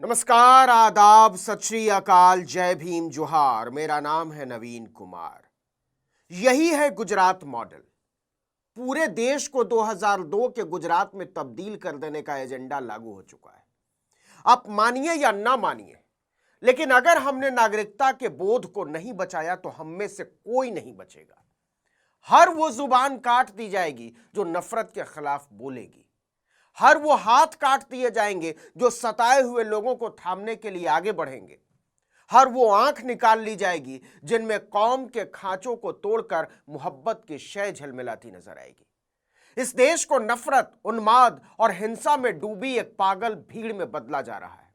नमस्कार, आदाब, सत श्री अकाल, जय भीम, जोहार। मेरा नाम है नवीन कुमार। यही है गुजरात मॉडल। पूरे देश को 2002 के गुजरात में तब्दील कर देने का एजेंडा लागू हो चुका है। आप मानिए या ना मानिए, लेकिन अगर हमने नागरिकता के बोध को नहीं बचाया तो हम में से कोई नहीं बचेगा। हर वो जुबान काट दी जाएगी जो नफरत के खिलाफ बोलेगी। हर वो हाथ काट दिए जाएंगे जो सताए हुए लोगों को थामने के लिए आगे बढ़ेंगे। हर वो आंख निकाल ली जाएगी जिनमें कौम के खांचों को तोड़कर मोहब्बत की शय झलमिलाती नजर आएगी। इस देश को नफरत, उन्माद और हिंसा में डूबी एक पागल भीड़ में बदला जा रहा है।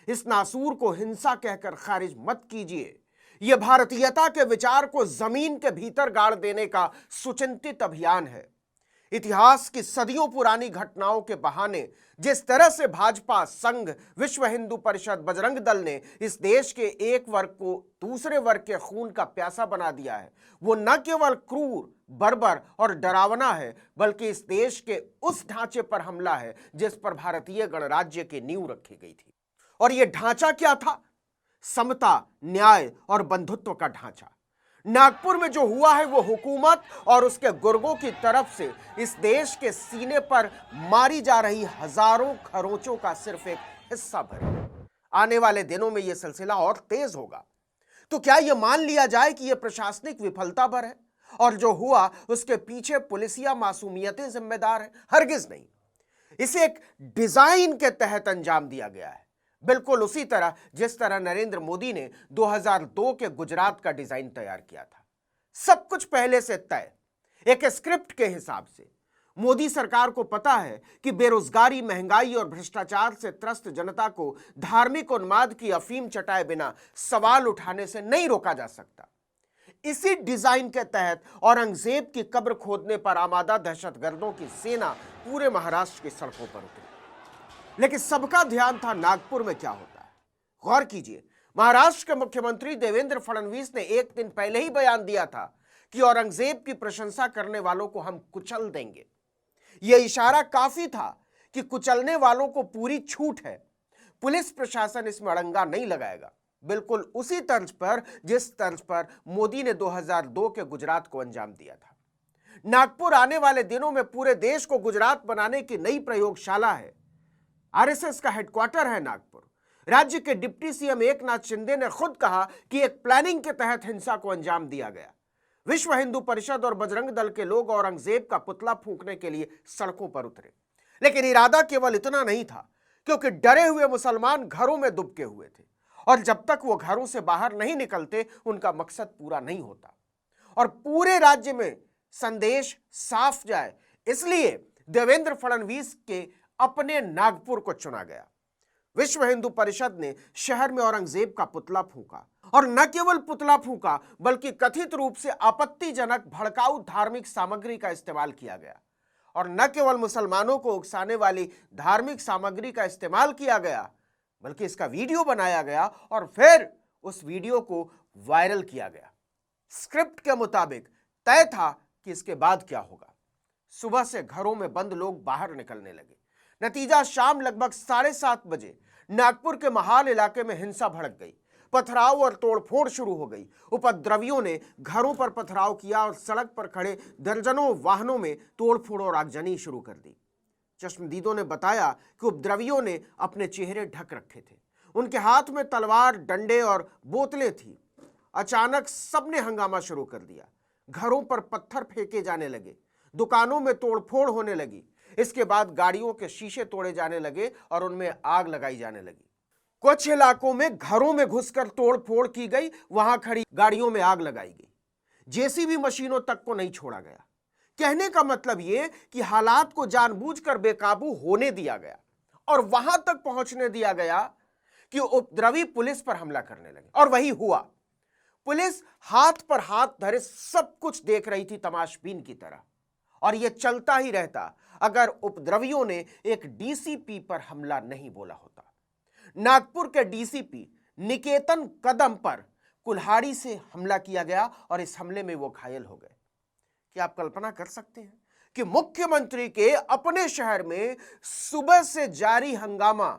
इस नासूर को हिंसा कहकर खारिज मत कीजिए। यह भारतीयता के विचार को जमीन के भीतर गाड़ देने का सुचिंतित अभियान है। इतिहास की सदियों पुरानी घटनाओं के बहाने जिस तरह से भाजपा, संघ, विश्व हिंदू परिषद, बजरंग दल ने इस देश के एक वर्ग को दूसरे वर्ग के खून का प्यासा बना दिया है, वो न केवल क्रूर, बर्बर और डरावना है, बल्कि इस देश के उस ढांचे पर हमला है जिस पर भारतीय गणराज्य की नींव रखी गई थी। और यह ढांचा क्या था? समता, न्याय और बंधुत्व का ढांचा। नागपुर में जो हुआ है वो हुकूमत और उसके गुर्गों की तरफ से इस देश के सीने पर मारी जा रही हजारों खरोंचों का सिर्फ एक हिस्सा भर है। आने वाले दिनों में यह सिलसिला और तेज होगा। तो क्या यह मान लिया जाए कि यह प्रशासनिक विफलता भर है और जो हुआ उसके पीछे पुलिसिया मासूमियतें जिम्मेदार हैं? हरगिज नहीं। इसे एक डिजाइन के तहत अंजाम दिया गया है, बिल्कुल उसी तरह जिस तरह नरेंद्र मोदी ने 2002 के गुजरात का डिजाइन तैयार किया था। सब कुछ पहले से तय, एक स्क्रिप्ट के हिसाब से। मोदी सरकार को पता है कि बेरोजगारी, महंगाई और भ्रष्टाचार से त्रस्त जनता को धार्मिक उन्माद की अफीम चटाए बिना सवाल उठाने से नहीं रोका जा सकता। इसी डिजाइन के तहत औरंगजेब की कब्र खोदने पर आमादा दहशतगर्दों की सेना पूरे महाराष्ट्र की सड़कों पर उतरी। लेकिन सबका ध्यान था नागपुर में क्या होता है। गौर कीजिए, महाराष्ट्र के मुख्यमंत्री देवेंद्र फडणवीस ने एक दिन पहले ही बयान दिया था कि औरंगजेब की प्रशंसा करने वालों को हम कुचल देंगे। यह इशारा काफी था कि कुचलने वालों को पूरी छूट है, पुलिस प्रशासन इसमें अड़ंगा नहीं लगाएगा। बिल्कुल उसी तर्ज पर जिस तर्ज पर मोदी ने 2002 के गुजरात को अंजाम दिया था। नागपुर आने वाले दिनों में पूरे देश को गुजरात बनाने की नई प्रयोगशाला है। आरएसएस का हेडक्वार्टर है नागपुर। राज्य के डिप्टी सीएम एकनाथ शिंदे ने खुद कहा कि एक प्लानिंग के तहत हिंसा को अंजाम दिया गया। विश्व हिंदू परिषद और बजरंग दल के लोग औरंगजेब का पुतला फूंकने के लिए सड़कों पर उतरे। लेकिन इरादा केवल इतना नहीं था, क्योंकि डरे हुए मुसलमान घरों में दुबके हुए थे और जब तक वो घरों से बाहर नहीं निकलते उनका मकसद पूरा नहीं होता। और पूरे राज्य में संदेश साफ जाए, इसलिए देवेंद्र फडणवीस के अपने नागपुर को चुना गया। विश्व हिंदू परिषद ने शहर में औरंगजेब का पुतला फूंका, और न केवल पुतला फूंका बल्कि कथित रूप से आपत्तिजनक भड़काऊ धार्मिक सामग्री का इस्तेमाल किया गया। और न केवल मुसलमानों को उकसाने वाली धार्मिक सामग्री का इस्तेमाल किया गया, बल्कि इसका वीडियो बनाया गया और फिर उस वीडियो को वायरल किया गया। स्क्रिप्ट के मुताबिक तय था कि इसके बाद क्या होगा। सुबह से घरों में बंद लोग बाहर निकलने लगे। नतीजा, शाम लगभग 7:30 बजे नागपुर के महाल इलाके में हिंसा भड़क गई। पथराव और तोड़फोड़ शुरू हो गई। उपद्रवियों ने घरों पर पथराव किया और सड़क पर खड़े दर्जनों वाहनों में तोड़फोड़ और आगजनी शुरू कर दी। चश्मदीदों ने बताया कि उपद्रवियों ने अपने चेहरे ढक रखे थे। उनके हाथ में तलवार, डंडे और बोतलें थी। अचानक सबने हंगामा शुरू कर दिया। घरों पर पत्थर फेंके जाने लगे, दुकानों में तोड़फोड़ होने लगी। इसके बाद गाड़ियों के शीशे तोड़े जाने लगे और उनमें आग लगाई जाने लगी। कुछ इलाकों में घरों में घुसकर तोड़फोड़ की गई, वहां खड़ी गाड़ियों में आग लगाई गई। जेसीबी मशीनों तक को नहीं छोड़ा गया। कहने का मतलब यह कि हालात को जानबूझकर बेकाबू होने दिया गया और वहां तक पहुंचने दिया गया कि उपद्रवी पुलिस पर हमला करने लगे। और वही हुआ। पुलिस हाथ पर हाथ धरे सब कुछ देख रही थी तमाशबीन की तरह, और यह चलता ही रहता अगर उपद्रवियों ने एक डीसीपी पर हमला नहीं बोला होता। नागपुर के डीसीपी निकेतन कदम पर कुल्हाड़ी से हमला किया गया और इस हमले में वो घायल हो गए। क्या आप कल्पना कर सकते हैं कि मुख्यमंत्री के अपने शहर में सुबह से जारी हंगामा,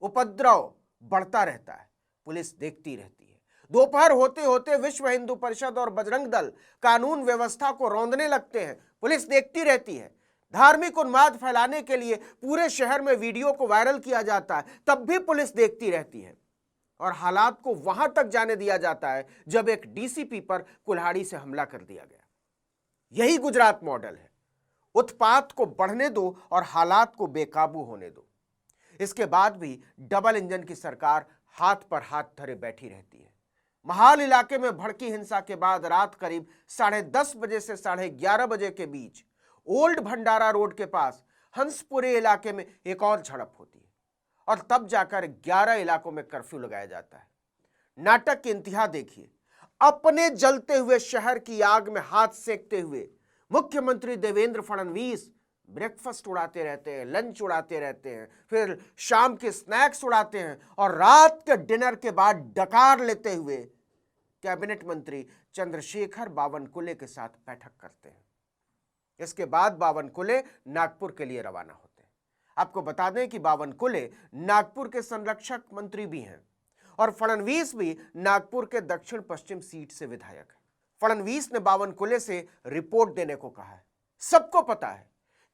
उपद्रव बढ़ता रहता है, पुलिस देखती रहती है। दोपहर होते होते विश्व हिंदू परिषद और बजरंग दल कानून व्यवस्था को रौंदने लगते हैं, पुलिस देखती रहती है। धार्मिक उन्माद फैलाने के लिए पूरे शहर में वीडियो को वायरल किया जाता है, तब भी पुलिस देखती रहती है। और हालात को वहां तक जाने दिया जाता है जब एक डीसीपी पर कुल्हाड़ी से हमला कर दिया गया। यही गुजरात मॉडल है। उत्पात को बढ़ने दो और हालात को बेकाबू होने दो। इसके बाद भी डबल इंजन की सरकार हाथ पर हाथ धरे बैठी रहती है। महाल इलाके में भड़की हिंसा के बाद रात करीब 10:30 बजे से 11:30 बजे के बीच ओल्ड भंडारा रोड के पास हंसपुरी इलाके में एक और झड़प होती है और तब जाकर 11 इलाकों में कर्फ्यू लगाया जाता है। नाटक की इंतहा देखिए। अपने जलते हुए शहर की आग में हाथ सेकते हुए मुख्यमंत्री देवेंद्र फडणवीस ब्रेकफास्ट उड़ाते रहते हैं, लंच उड़ाते रहते हैं, फिर शाम के स्नैक्स उड़ाते हैं और रात के डिनर के बाद डकार लेते हुए कैबिनेट मंत्री चंद्रशेखर बावनकुले के साथ बैठक करते हैं। इसके बाद बावनकुले नागपुर के लिए रवाना होते हैं। आपको बता दें कि बावनकुले नागपुर के संरक्षक मंत्री भी हैं और फडणवीस भी नागपुर के दक्षिण पश्चिम सीट से विधायक है। फडणवीस ने बावनकुले से रिपोर्ट देने को कहा है। सबको पता है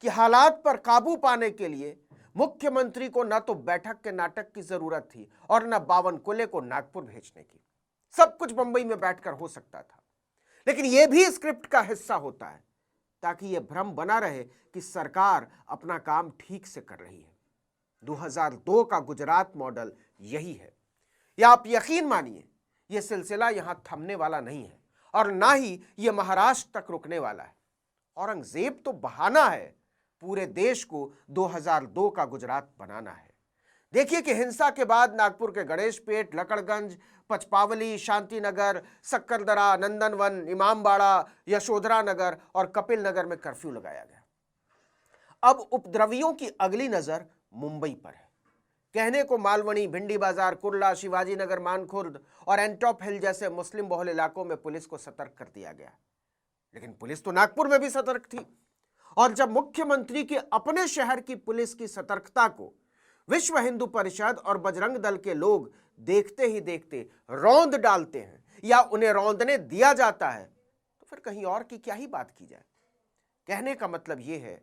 कि हालात पर काबू पाने के लिए मुख्यमंत्री को न तो बैठक के नाटक की जरूरत थी और न बावनकुले को नागपुर भेजने की। सब कुछ बंबई में बैठकर हो सकता था, लेकिन यह भी स्क्रिप्ट का हिस्सा होता है ताकि यह भ्रम बना रहे कि सरकार अपना काम ठीक से कर रही है। 2002 का गुजरात मॉडल यही है। या आप यकीन मानिए, यह सिलसिला यहां थमने वाला नहीं है और ना ही यह महाराष्ट्र तक रुकने वाला है। औरंगजेब तो बहाना है, पूरे देश को 2002 का गुजरात बनाना है। देखिए कि हिंसा के बाद नागपुर के गणेशपेट, लकड़गंज, पचपावली, शांतिनगर, सक्करदरा, नंदनवन, इमामबाड़ा, यशोधरा नगर और कपिल नगर में कर्फ्यू लगाया गया। अब उपद्रवियों की अगली नजर मुंबई पर है। कहने को मालवनी, भिंडी बाजार, कुर्ला, शिवाजी नगर, मानखुर्द और एंटॉप हिल जैसे मुस्लिम बहुल इलाकों में पुलिस को सतर्क कर दिया गया, लेकिन पुलिस तो नागपुर में भी सतर्क थी। और जब मुख्यमंत्री के अपने शहर की पुलिस की सतर्कता को विश्व हिंदू परिषद और बजरंग दल के लोग देखते ही देखते रौंद डालते हैं या उन्हें रौंदने दिया जाता है, तो फिर कहीं और की क्या ही बात की जाए। कहने का मतलब यह है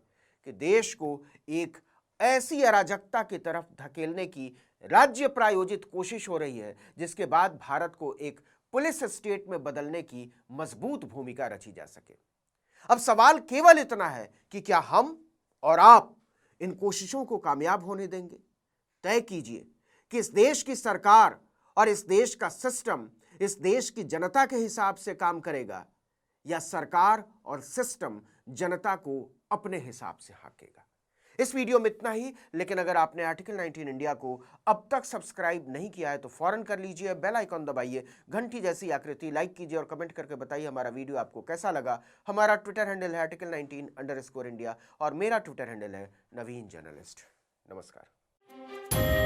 कि देश को एक ऐसी अराजकता की तरफ धकेलने की राज्य प्रायोजित कोशिश हो रही है जिसके बाद भारत को एक पुलिस स्टेट में बदलने की मजबूत भूमिका रची जा सके। अब सवाल केवल इतना है कि क्या हम और आप इन कोशिशों को कामयाब होने देंगे? तय कीजिए कि इस देश की सरकार और इस देश का सिस्टम इस देश की जनता के हिसाब से काम करेगा या सरकार और सिस्टम जनता को अपने हिसाब से हाकेगा। इस वीडियो में इतना ही, लेकिन अगर आपने आर्टिकल 19 इंडिया को अब तक सब्सक्राइब नहीं किया है तो फौरन कर लीजिए, बेल आइकॉन दबाइए, घंटी जैसी आकृति लाइक कीजिए और कमेंट करके बताइए हमारा वीडियो आपको कैसा लगा। हमारा ट्विटर हैंडल है आर्टिकल 19_इंडिया और मेरा ट्विटर हैंडल है नवीन जर्नलिस्ट। नमस्कार।